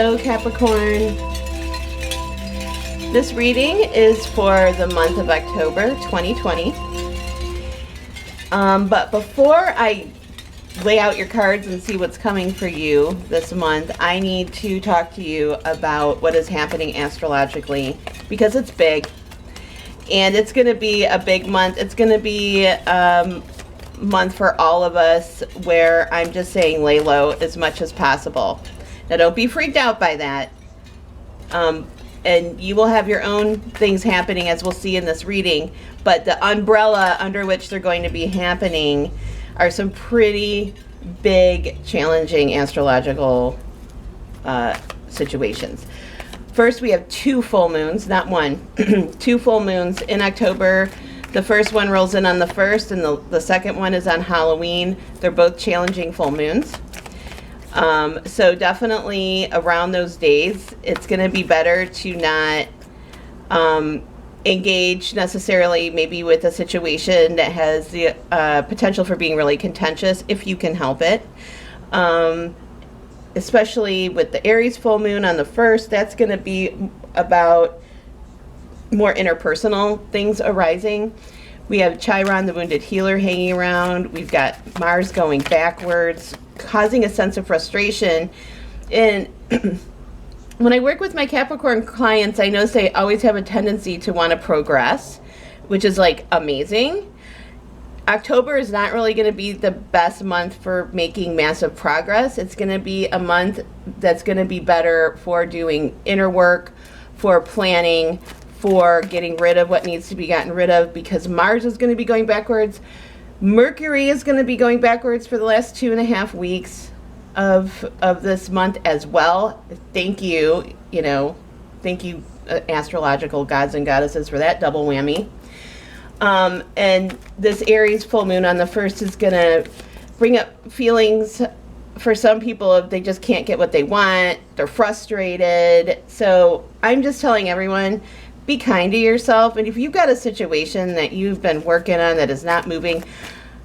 Hello, Capricorn. This reading is for the month of October 2020. But before I lay out your cards and see what's coming for you this month, I need to talk to you about what is happening astrologically, because it's big. And it's going to be a big month. It's going to be month for all of us where I'm just saying lay low as much as possible. Now don't be freaked out by that. And you will have your own things happening, as we'll see in this reading, but the umbrella under which they're going to be happening are some pretty big, challenging astrological situations. First, we have 2 full moons, not one, 2 full moons in October. The first one rolls in on the 1st, and the second one is on Halloween. They're both challenging full moons. So definitely around those days, it's going to be better to not engage necessarily maybe with a situation that has the potential for being really contentious if you can help it. Especially with the Aries full moon on the 1st, that's going to be about more interpersonal things arising. We have Chiron, the wounded healer, hanging around. We've got Mars going backwards, causing a sense of frustration. And when I work with my Capricorn clients, I notice they always have a tendency to want to progress, which is like amazing. October is not really going to be the best month for making massive progress. It's going to be a month that's going to be better for doing inner work, for planning, for getting rid of what needs to be gotten rid of, because Mars is going to be going backwards. Mercury is going to be going backwards for the last 2.5 weeks of this month as well. Thank you, astrological gods and goddesses, for that double whammy. And this Aries full moon on the 1st is going to bring up feelings for some people if they just can't get what they want. They're frustrated. So I'm just telling everyone, be kind to yourself. And if you've got a situation that you've been working on that is not moving,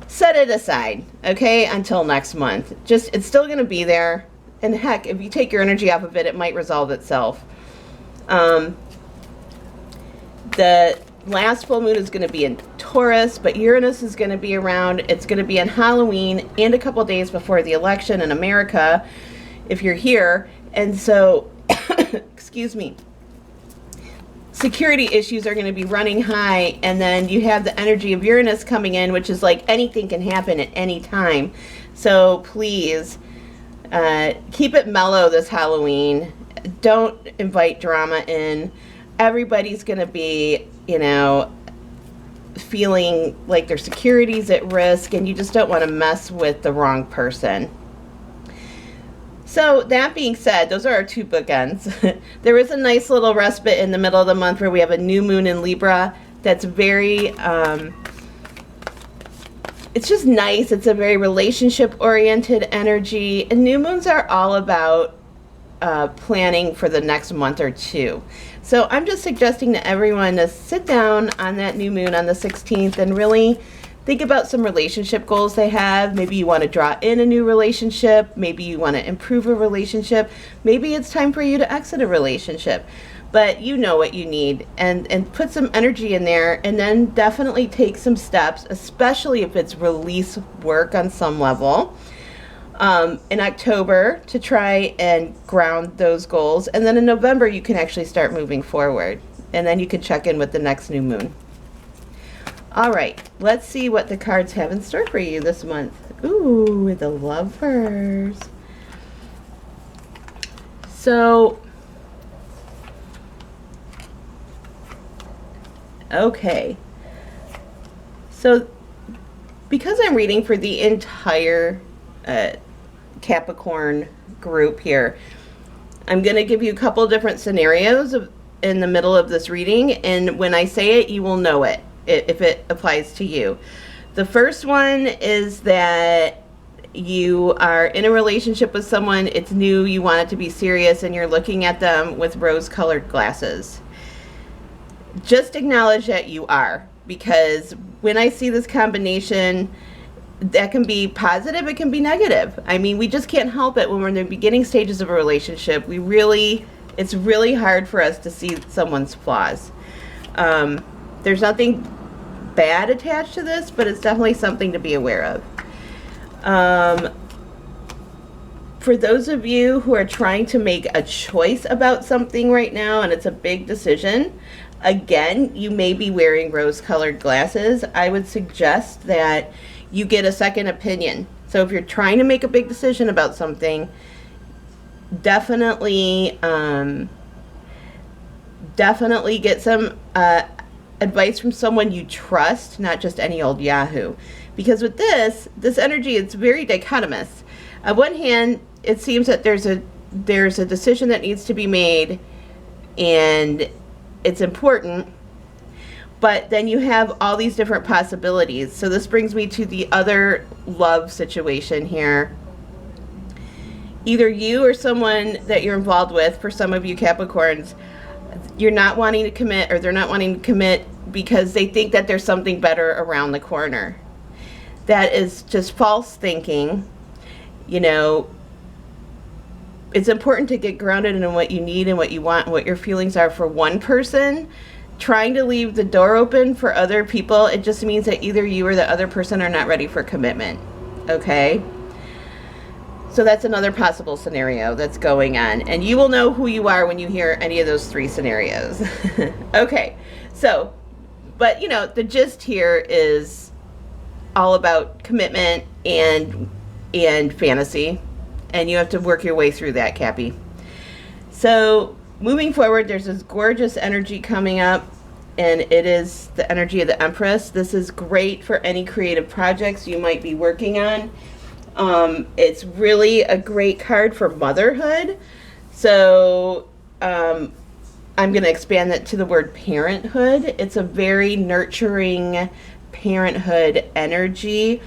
set it aside, okay, until next month. It's still going to be there. And heck, if you take your energy off of it, it might resolve itself. The last full moon is going to be in Taurus, but Uranus is going to be around. It's going to be on Halloween and a couple days before the election in America, if you're here. And so, excuse me, security issues are going to be running high, and then you have the energy of Uranus coming in, which is like anything can happen at any time. So please keep it mellow this Halloween. Don't invite drama in. Everybody's going to be, feeling like their security's at risk, and you just don't want to mess with the wrong person. So that being said, those are our 2 bookends. There is a nice little respite in the middle of the month where we have a new moon in Libra that's very, it's just nice. It's a very relationship-oriented energy. And new moons are all about planning for the next month or 2. So I'm just suggesting to everyone to sit down on that new moon on the 16th and really think about some relationship goals they have. Maybe you want to draw in a new relationship. Maybe you want to improve a relationship. Maybe it's time for you to exit a relationship. But you know what you need, and put some energy in there, and then definitely take some steps, especially if it's release work on some level, in October, to try and ground those goals. And then in November, you can actually start moving forward. And then you can check in with the next new moon. All right, let's see what the cards have in store for you this month. Ooh, the Lovers. So, okay. So, because I'm reading for the entire Capricorn group here, I'm going to give you a couple different scenarios in the middle of this reading, and when I say it, you will know it if it applies to you. The first one is that you are in a relationship with someone, it's new, you want it to be serious, and you're looking at them with rose-colored glasses. Just acknowledge that you are, because when I see this combination, that can be positive, it can be negative. I mean, we just can't help it when we're in the beginning stages of a relationship. It's really hard for us to see someone's flaws. There's nothing bad attached to this, but it's definitely something to be aware of. For those of you who are trying to make a choice about something right now, and it's a big decision, again, you may be wearing rose-colored glasses. I would suggest that you get a second opinion. So if you're trying to make a big decision about something, definitely get some advice from someone you trust, not just any old Yahoo. Because with this energy, it's very dichotomous. On one hand, it seems that there's a decision that needs to be made, and it's important, but then you have all these different possibilities. So this brings me to the other love situation here. Either you or someone that you're involved with, for some of you Capricorns, you're not wanting to commit, or they're not wanting to commit because they think that there's something better around the corner. That is just false thinking. You know, it's important to get grounded in what you need and what you want and what your feelings are for one person. Trying to leave the door open for other people, it just means that either you or the other person are not ready for commitment. Okay? So that's another possible scenario that's going on. And you will know who you are when you hear any of those three scenarios. Okay. So, but you know, the gist here is all about commitment and fantasy. And you have to work your way through that, Cappy. So moving forward, there's this gorgeous energy coming up, and it is the energy of the Empress. This is great for any creative projects you might be working on. It's really a great card for motherhood. So I'm going to expand that to the word parenthood. It's a very nurturing parenthood energy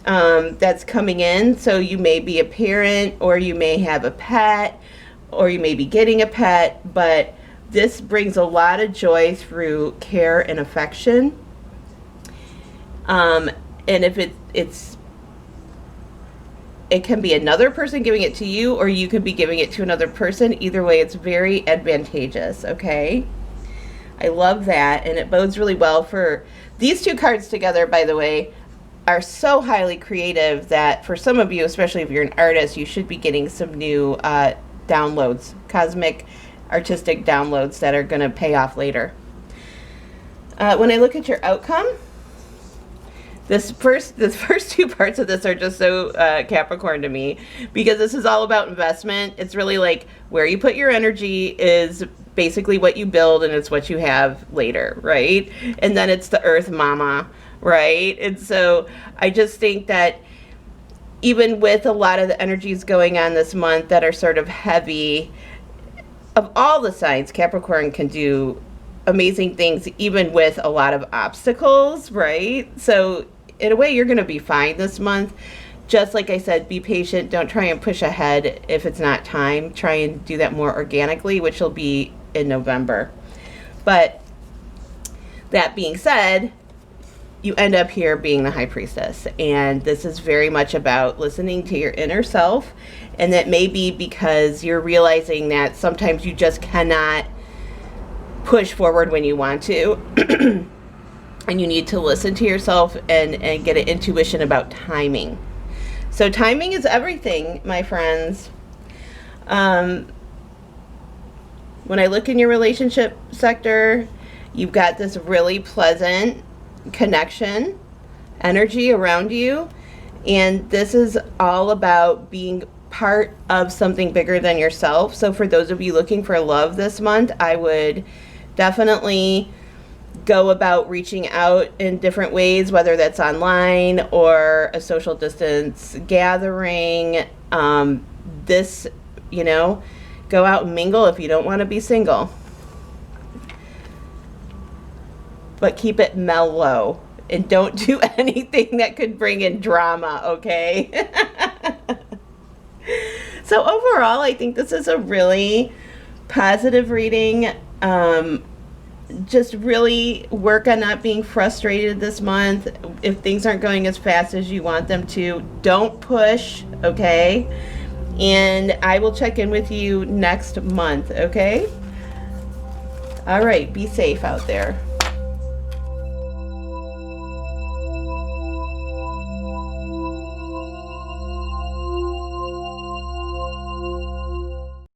that's coming in. So you may be a parent, or you may have a pet, or you may be getting a pet, but this brings a lot of joy through care and affection. And if it can be another person giving it to you, or you could be giving it to another person. Either way, it's very advantageous, okay? I love that, and it bodes really well for these two cards together, by the way, are so highly creative that for some of you, especially if you're an artist, you should be getting some new downloads, cosmic artistic downloads that are going to pay off later. When I look at your outcome, the first two parts of this are just so Capricorn to me, because this is all about investment. It's really like where you put your energy is basically what you build, and it's what you have later, right? And then it's the Earth Mama, right? And so I just think that even with a lot of the energies going on this month that are sort of heavy, of all the signs, Capricorn can do amazing things even with a lot of obstacles, right? So in a way, you're going to be fine this month. Just like I said, be patient. Don't try and push ahead if it's not time. Try and do that more organically, which will be in November. But that being said, you end up here being the High Priestess. And this is very much about listening to your inner self. And that may be because you're realizing that sometimes you just cannot push forward when you want to. And you need to listen to yourself and get an intuition about timing. So timing is everything, my friends. When I look in your relationship sector, you've got this really pleasant connection, energy around you. And this is all about being part of something bigger than yourself. So for those of you looking for love this month, I would definitely go about reaching out in different ways, whether that's online or a social distance gathering. Go out and mingle if you don't want to be single. But keep it mellow and don't do anything that could bring in drama, okay? So overall, I think this is a really positive reading. just really work on not being frustrated this month. If things aren't going as fast as you want them to, don't push, okay? And I will check in with you next month, okay? All right, be safe out there.